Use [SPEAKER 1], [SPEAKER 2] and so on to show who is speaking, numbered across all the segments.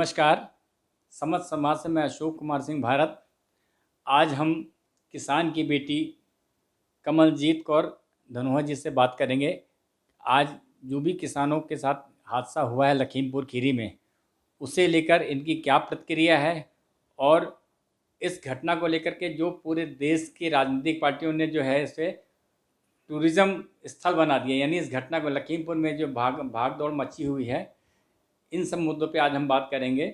[SPEAKER 1] नमस्कार। समझ समाज से मैं अशोक कुमार सिंह भारत। आज हम किसान की बेटी कमलजीत कौर धनोआ जी से बात करेंगे। आज जो भी किसानों के साथ हादसा हुआ है लखीमपुर खीरी में, उसे लेकर इनकी क्या प्रतिक्रिया है और इस घटना को लेकर के जो पूरे देश की राजनीतिक पार्टियों ने जो है इसे टूरिज़्म स्थल बना दिया, यानी इस घटना को लखीमपुर में जो भाग दौड़ मची हुई है, इन सब मुद्दों पे आज हम बात करेंगे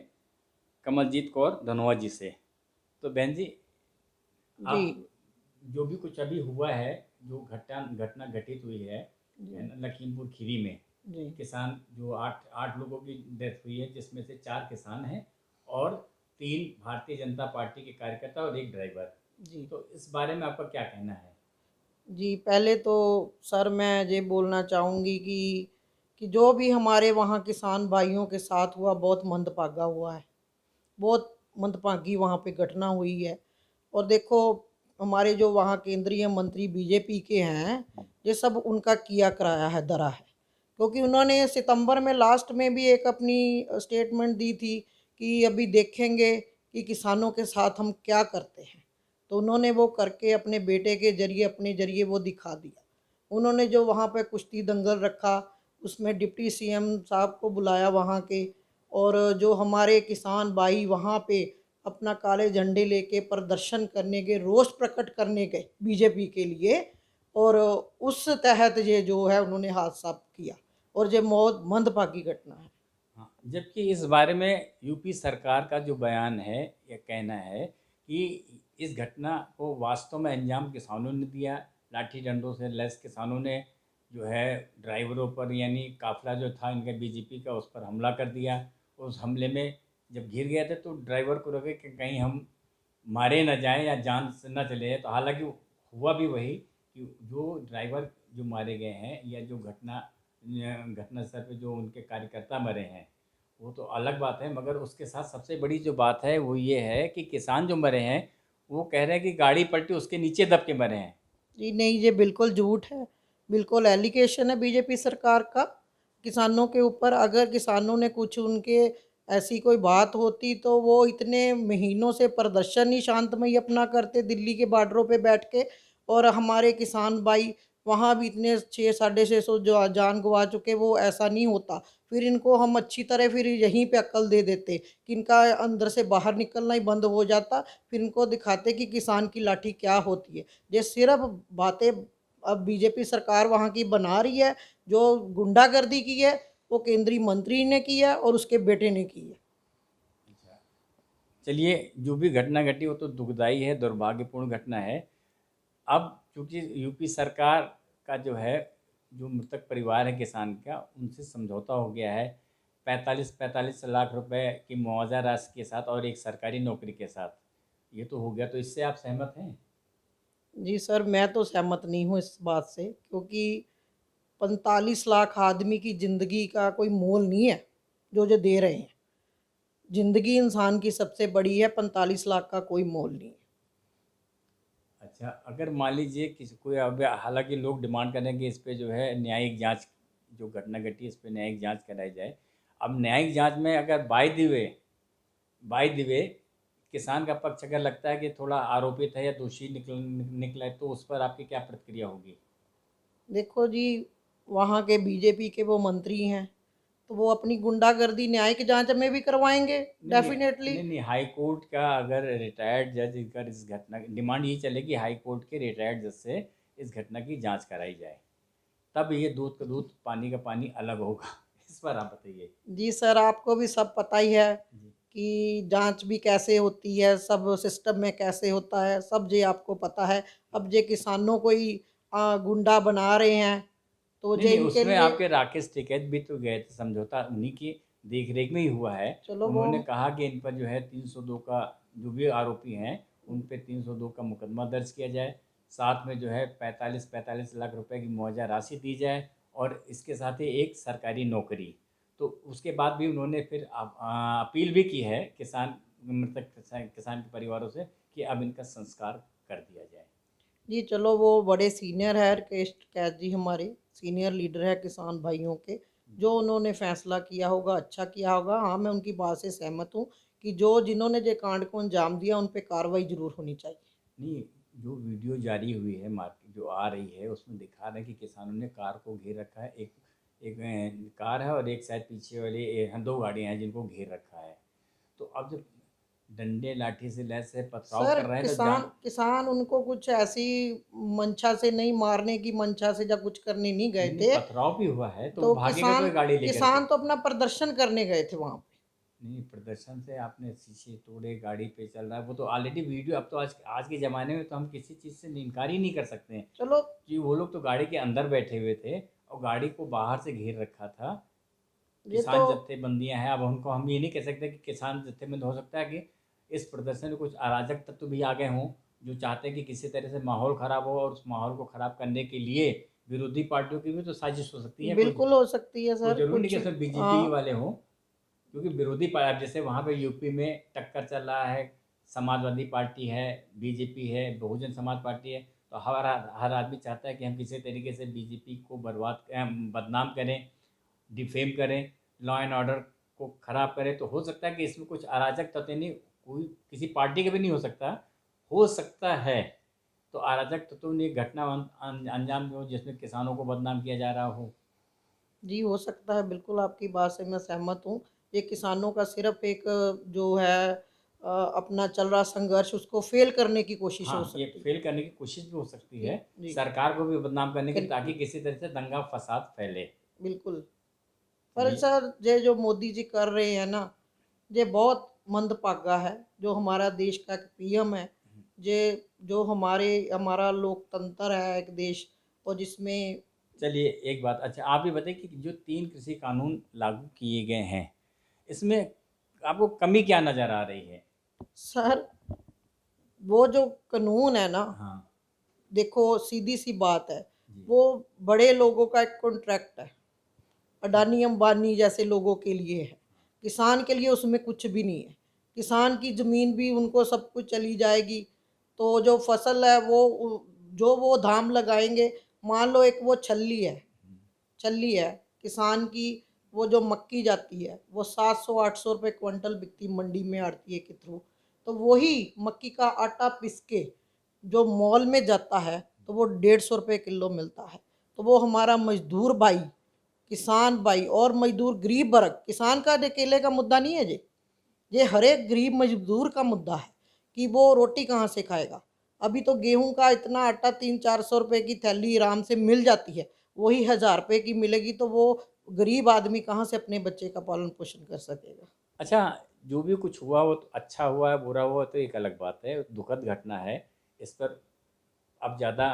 [SPEAKER 1] कमलजीत कौर धनोआ जी से। तो बहन जी,
[SPEAKER 2] जी।
[SPEAKER 1] आप जो भी कुछ अभी हुआ है, जो घटना घटना घटित हुई है
[SPEAKER 2] जी।
[SPEAKER 1] ना, लखीमपुर खीरी में
[SPEAKER 2] जी।
[SPEAKER 1] किसान जो आठ आठ लोगों की डेथ हुई है, जिसमें से 4 किसान हैं और 3 भारतीय जनता पार्टी के कार्यकर्ता और एक ड्राइवर।
[SPEAKER 2] जी।
[SPEAKER 1] तो इस बारे में आपका क्या कहना है?
[SPEAKER 2] जी, पहले तो सर मैं ये बोलना चाहूँगी कि जो भी हमारे वहाँ किसान भाइयों के साथ हुआ बहुत मंदभागा हुआ है। बहुत मंदभागी वहाँ पे घटना हुई है। और देखो, हमारे जो वहाँ केंद्रीय मंत्री बीजेपी के हैं, ये सब उनका किया कराया है धरा है। क्योंकि उन्होंने सितंबर में लास्ट में भी एक अपनी स्टेटमेंट दी थी कि अभी देखेंगे कि किसानों के साथ हम क्या करते हैं। तो उन्होंने वो करके अपने बेटे के ज़रिए अपने ज़रिए वो दिखा दिया। उन्होंने जो वहाँ पे कुश्ती दंगल रखा, उसमें डिप्टी सीएम साहब को बुलाया वहाँ के, और जो हमारे किसान भाई वहाँ पे अपना काले झंडे लेके प्रदर्शन करने के, रोष प्रकट करने गए बीजेपी के लिए, और उस तहत ये जो है उन्होंने हादसा किया, और ये बहुत मंदभागी घटना है।
[SPEAKER 1] हाँ, जबकि इस बारे में यूपी सरकार का जो बयान है, यह कहना है कि इस घटना को वास्तव में अंजाम किसानों ने दिया। लाठी डंडों से लैस किसानों ने जो है ड्राइवरों पर, यानी काफिला जो था इनका बीजेपी का, उस पर हमला कर दिया। उस हमले में जब घिर गए थे तो ड्राइवर को लगे कि कहीं हम मारे ना जाएं या जान से ना चले जाए। तो हालांकि हुआ भी वही कि जो ड्राइवर जो मारे गए हैं, या जो घटनास्थल पे जो उनके कार्यकर्ता मरे हैं, वो तो अलग बात है, मगर उसके साथ सबसे बड़ी जो बात है वो ये है कि किसान जो मरे हैं, वो कह रहे हैं कि गाड़ी पलटी उसके नीचे दब के मरे हैं।
[SPEAKER 2] जी नहीं, ये बिल्कुल झूठ है। बिल्कुल एलिगेशन है बीजेपी सरकार का किसानों के ऊपर। अगर किसानों ने कुछ उनके ऐसी कोई बात होती तो वो इतने महीनों से प्रदर्शन ही शांतमय अपना करते दिल्ली के बॉर्डरों पे बैठ के। और हमारे किसान भाई वहाँ भी इतने 600-650 जो जान गंवा चुके, वो ऐसा नहीं होता। फिर इनको हम अच्छी तरह फिर यहीं पे अक्ल दे देते कि इनका अंदर से बाहर निकलना ही बंद हो जाता। फिर इनको दिखाते कि किसान की लाठी क्या होती है। ये सिर्फ बातें अब बीजेपी सरकार वहाँ की बना रही है। जो गुंडागर्दी की है वो केंद्रीय मंत्री ने की है और उसके बेटे ने की है।
[SPEAKER 1] अच्छा, चलिए, जो भी घटना घटी वो तो दुखदाई है, दुर्भाग्यपूर्ण घटना है। अब चूंकि यूपी सरकार का जो है, जो मृतक परिवार है किसान का, उनसे समझौता हो गया है 45-45 लाख रुपए की मुआवजा राशि के साथ और एक सरकारी नौकरी के साथ। ये तो हो गया, तो इससे आप सहमत हैं?
[SPEAKER 2] जी सर, मैं तो सहमत नहीं हूँ इस बात से, क्योंकि 45 लाख आदमी की ज़िंदगी का कोई मोल नहीं है जो दे रहे हैं। ज़िंदगी इंसान की सबसे बड़ी है, 45 लाख का कोई मोल नहीं है।
[SPEAKER 1] अच्छा, अगर मान लीजिए किसी कोई, अब हालांकि लोग डिमांड करें कि इस पे जो है न्यायिक जांच, जो घटना घटी इस पे न्यायिक जांच कराई जाए। अब न्यायिक जांच में अगर बाय द वे किसान का पक्ष अगर लगता है कि थोड़ा आरोपित है या दोषी निकला है, तो उस पर आपकी क्या प्रतिक्रिया होगी?
[SPEAKER 2] देखो जी, वहाँ के बीजेपी के वो मंत्री हैं, तो वो अपनी गुंडागर्दी न्यायिक जांच में भी करवाएंगे
[SPEAKER 1] नहीं नहीं
[SPEAKER 2] डेफिनेटली।
[SPEAKER 1] नहीं नहीं, हाई कोर्ट का अगर रिटायर्ड जज अगर इस घटना डिमांड ये चलेगी, हाई कोर्ट के रिटायर्ड जज से इस घटना की जांच कराई जाए, तब ये दूध का दूध पानी का पानी अलग होगा। इस पर आप बताइए।
[SPEAKER 2] जी सर, आपको भी सब पता ही है
[SPEAKER 1] जी।
[SPEAKER 2] कि जांच भी कैसे होती है, सब सिस्टम में कैसे होता है, सब ये आपको पता है। अब ये किसानों को ही गुंडा बना रहे हैं, तो
[SPEAKER 1] नहीं
[SPEAKER 2] ये
[SPEAKER 1] नहीं,
[SPEAKER 2] इनके
[SPEAKER 1] उसमें
[SPEAKER 2] लिए।
[SPEAKER 1] आपके राकेश टिकैत भी तो गए थे, समझौता उन्हीं की देख रेख में ही हुआ है।
[SPEAKER 2] चलो वो।
[SPEAKER 1] उन्होंने कहा कि इन पर जो है 302 का, जो भी आरोपी हैं उन पे 302 का मुकदमा दर्ज किया जाए, साथ में जो है 45-45 लाख रुपए की मुआवजा राशि दी जाए, और इसके साथ ही एक सरकारी नौकरी। तो उसके बाद भी उन्होंने फिर अपील भी की है मृतक किसान के परिवारों से कि अब इनका संस्कार कर दिया जाए।
[SPEAKER 2] जी चलो, वो बड़े सीनियर है, राकेश टिकैत जी हमारे सीनियर लीडर है किसान भाइयों के। जो उन्होंने फैसला किया होगा अच्छा किया होगा। हाँ, मैं उनकी बात से सहमत हूँ कि जो जिन्होंने जो कांड को अंजाम दिया उन पे कार्रवाई ज़रूर होनी चाहिए।
[SPEAKER 1] नहीं, जो वीडियो जारी हुई है मार्केट जो आ रही है उसमें दिखा रहे हैं कि किसानों ने कार को घेर रखा है। एक एक कार है और एक शायद पीछे वाली दो गाड़ियाँ हैं जिनको घेर रखा है। तो अब जब डंडे लाठी से लैस है पथराव
[SPEAKER 2] सर
[SPEAKER 1] कर रहे हैं तो
[SPEAKER 2] किसान किसान उनको कुछ ऐसी मंशा से नहीं, मारने की मंशा से या कुछ करने नहीं गए
[SPEAKER 1] नहीं, नहीं,
[SPEAKER 2] थे।
[SPEAKER 1] पथराव भी हुआ है तो वो
[SPEAKER 2] तो
[SPEAKER 1] भागेगा तो गाड़ी लेकर के।
[SPEAKER 2] किसान तो अपना प्रदर्शन करने गए थे वहाँ पे।
[SPEAKER 1] नहीं, प्रदर्शन से आपने शीशे तोड़े, गाड़ी पे चल रहा है, वो तो ऑलरेडी वीडियो। अब तो आज आज के ज़माने में तो हम किसी चीज़ से इनकार ही नहीं कर सकते हैं
[SPEAKER 2] चलो,
[SPEAKER 1] कि वो लोग तो गाड़ी के अंदर बैठे हुए थे और गाड़ी को बाहर से घेर रखा था।
[SPEAKER 2] ये तो
[SPEAKER 1] किसान जत्थेबंदियां हैं, अब उनको हम ये नहीं कह सकते कि किसान जत्थेबंद हो सकता है कि इस प्रदर्शन में कुछ अराजक तत्व भी आ गए हों जो चाहते हैं कि किसी तरह से माहौल ख़राब हो, और उस माहौल को ख़राब करने के लिए विरोधी पार्टियों की भी तो साजिश हो सकती है। कोई
[SPEAKER 2] बिल्कुल हो सकती है
[SPEAKER 1] कोई
[SPEAKER 2] सर,
[SPEAKER 1] ज़रूरी नहीं
[SPEAKER 2] कुछ
[SPEAKER 1] कि सिर्फ बीजेपी
[SPEAKER 2] हाँ।
[SPEAKER 1] वाले हों, क्योंकि विरोधी पार्टी जैसे वहाँ पे यूपी में टक्कर चल रहा है, समाजवादी पार्टी है, बीजेपी है, बहुजन समाज पार्टी है। तो हर आदमी चाहता है कि हम किसी तरीके से बीजेपी को बदनाम करें, डिफेम करें, लॉ एंड ऑर्डर को ख़राब करें। तो हो सकता है कि इसमें कुछ अराजक तत्व नहीं, कोई किसी पार्टी का भी नहीं हो सकता है। तो अराजक तत्वों ने घटना अंजाम दो जिसमें किसानों को बदनाम किया जा रहा हो।
[SPEAKER 2] जी, हो सकता है, बिल्कुल आपकी बात से मैं सहमत हूँ। ये किसानों का सिर्फ़ एक जो है अपना चल रहा संघर्ष उसको फ़ेल करने की कोशिश हो
[SPEAKER 1] हाँ, ये
[SPEAKER 2] सकती है।
[SPEAKER 1] फेल करने की कोशिश भी हो सकती
[SPEAKER 2] जी,
[SPEAKER 1] है,
[SPEAKER 2] जी,
[SPEAKER 1] सरकार को भी बदनाम करने की, ताकि
[SPEAKER 2] बिल्कुल,
[SPEAKER 1] किसी तरह से दंगा फसाद फैले।
[SPEAKER 2] बिल्कुल। पर
[SPEAKER 1] जी।
[SPEAKER 2] सर ये जो मोदी जी कर रहे हैं ना, ये बहुत मंदभागा है। जो हमारा देश का एक पीएम है, ये जो हमारा लोकतंत्र है एक देश, और जिसमें
[SPEAKER 1] चलिए एक बात, अच्छा आप ये बताइए कि जो 3 कृषि कानून लागू किए गए हैं, इसमें आपको कमी क्या नज़र आ रही है?
[SPEAKER 2] सर वो जो कानून है ना,
[SPEAKER 1] हाँ,
[SPEAKER 2] देखो सीधी-सी बात है,
[SPEAKER 1] जी।
[SPEAKER 2] वो बड़े लोगों का एक कॉन्ट्रैक्ट है। अडानी अंबानी जैसे लोगों के लिए है। किसान के लिए उसमें कुछ भी नहीं है। किसान की ज़मीन भी उनको सब कुछ चली जाएगी। तो जो फसल है वो जो वो धाम लगाएँगे, मान लो एक वो छल्ली है, किसान की वो जो मक्की जाती है, वो 700-800 रुपए क्विंटल बिकती मंडी में आढ़तिये के थ्रू। तो वही मक्की का आटा पीस के जो मॉल में जाता है, तो वो 150 रुपए किलो मिलता है। तो वो हमारा मज़दूर भाई, किसान भाई और मज़दूर गरीब वर्ग, किसान का अकेले का मुद्दा नहीं है ये हर एक गरीब मज़दूर का मुद्दा है कि वो रोटी कहाँ से खाएगा। अभी तो गेहूँ का इतना आटा 300-400 रुपए की थैली आराम से मिल जाती है, वही 1000 रुपए की मिलेगी तो वो गरीब आदमी कहाँ से अपने बच्चे का पालन-पोषण कर सकेगा।
[SPEAKER 1] अच्छा, जो भी कुछ हुआ वो तो अच्छा हुआ है, बुरा हुआ तो एक अलग बात है, दुखद घटना है। इस पर अब ज़्यादा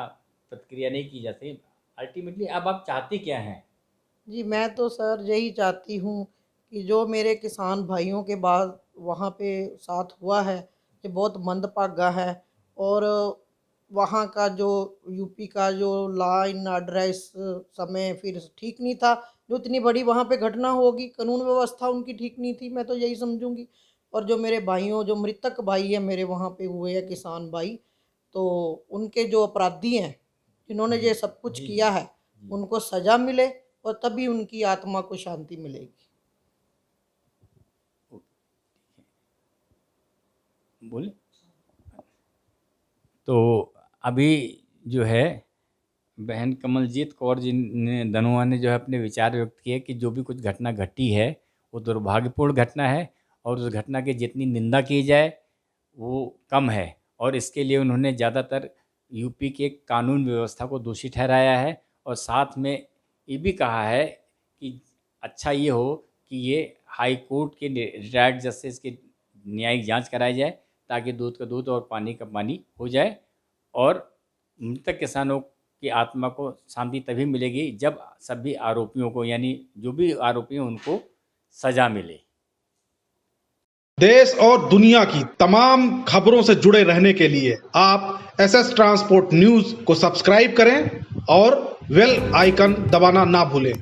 [SPEAKER 1] प्रतिक्रिया नहीं की जाती। अल्टीमेटली अब आप चाहती क्या हैं?
[SPEAKER 2] जी, मैं तो सर यही चाहती हूँ कि जो मेरे किसान भाइयों के बाद वहाँ पे साथ हुआ है, ये बहुत मंदभागा है। और वहाँ का जो यूपी का जो लॉ एंड ऑर्डर है इस समय फिर ठीक नहीं था। जो इतनी बड़ी वहाँ पे घटना होगी, कानून व्यवस्था उनकी ठीक नहीं थी, मैं तो यही समझूँगी। और जो मेरे भाइयों जो मृतक भाई हैं मेरे वहाँ पे हुए हैं किसान भाई, तो उनके जो अपराधी हैं, जिन्होंने
[SPEAKER 1] जी,
[SPEAKER 2] ये सब कुछ
[SPEAKER 1] जी,
[SPEAKER 2] किया
[SPEAKER 1] जी,
[SPEAKER 2] है,
[SPEAKER 1] जी।
[SPEAKER 2] उनको सज़ा मिले और तभी उनकी आत्मा को शांति मिलेगी।
[SPEAKER 1] ओ, बोले? तो अभी जो है बहन कमलजीत कौर जी ने धनुआ ने जो है अपने विचार व्यक्त किए कि जो भी कुछ घटना घटी है वो दुर्भाग्यपूर्ण घटना है, और उस घटना की जितनी निंदा की जाए वो कम है। और इसके लिए उन्होंने ज़्यादातर यूपी के कानून व्यवस्था को दोषी ठहराया है, और साथ में ये भी कहा है कि अच्छा ये हो कि ये हाई कोर्ट के रिटायर्ड जस्टिस की न्यायिक जांच कराई जाए, ताकि दूध का दूध और पानी का पानी हो जाए। और मृतक किसानों की आत्मा को शांति तभी मिलेगी जब सभी आरोपियों को, यानी जो भी आरोपी हैं उनको सज़ा मिले।
[SPEAKER 3] देश और दुनिया की तमाम खबरों से जुड़े रहने के लिए आप एसएस ट्रांसपोर्ट न्यूज को सब्सक्राइब करें और बेल आइकन दबाना ना भूलें।